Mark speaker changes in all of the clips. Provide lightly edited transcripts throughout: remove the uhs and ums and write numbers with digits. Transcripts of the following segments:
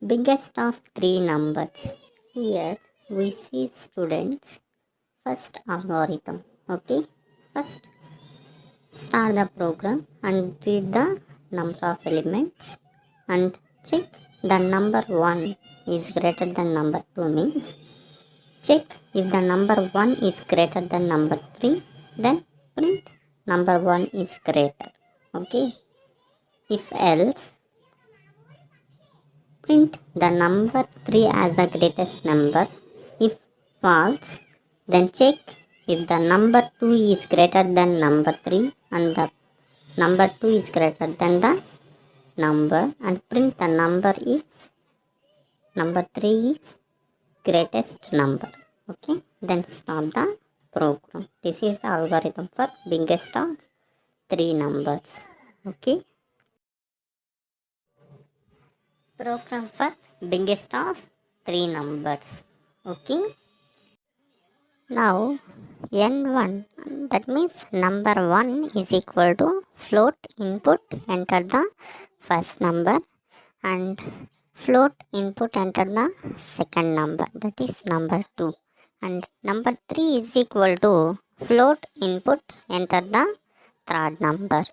Speaker 1: Biggest of three numbers. Here we see students first algorithm. Okay, first start the program and read the number of elements and check the number 1 is greater than number 2 means check if the number 1 is greater than number 3, then print number 1 is greater. Okay, if else print the number 3 as the greatest number. If false, then check if the number 2 is greater than number 3 and the number 2 is greater than the number and print the number 3 is greatest number. Okay, then stop the program. This is the algorithm for biggest of three numbers. Okay, program for biggest of three numbers. Okay, now n1, that means number 1 is equal to float input, enter the first number, and float input, enter the second number, that is number 2, and number 3 is equal to float input, enter the third number.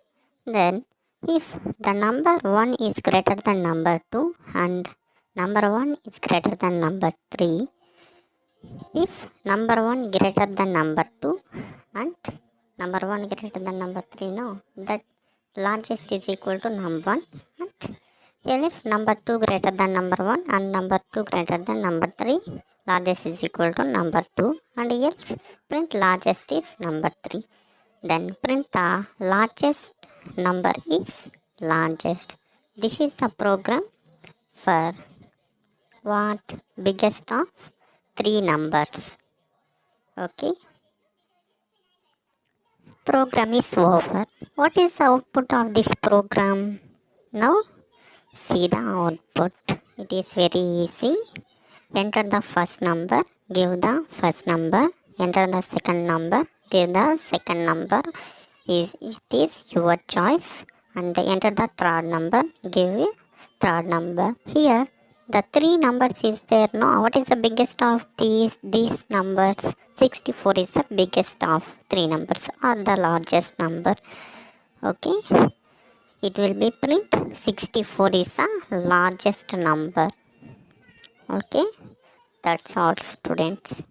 Speaker 1: Then if the number 1 is greater than number 2 and number 1 is greater than number 3, if number 1 greater than number 2 and number 1 greater than number 3, no, that largest is equal to number 1, and if number 2 greater than number 1 and number 2 greater than number 3, largest is equal to number 2, and else print largest is number 3. Then print the largest number is largest. This is the program for what? Biggest of three numbers. Okay, program is over. What is the output of this program? Now see the output. It is very easy. Enter the first number, give the first number, enter the second number, give the second number. It is your choice, and enter the third number, give a third number. Here the three numbers is there. No, what is the biggest of these numbers? 64 is the biggest of three numbers or the largest number. Okay, it will be print 64 is the largest number. Okay, that's all, students.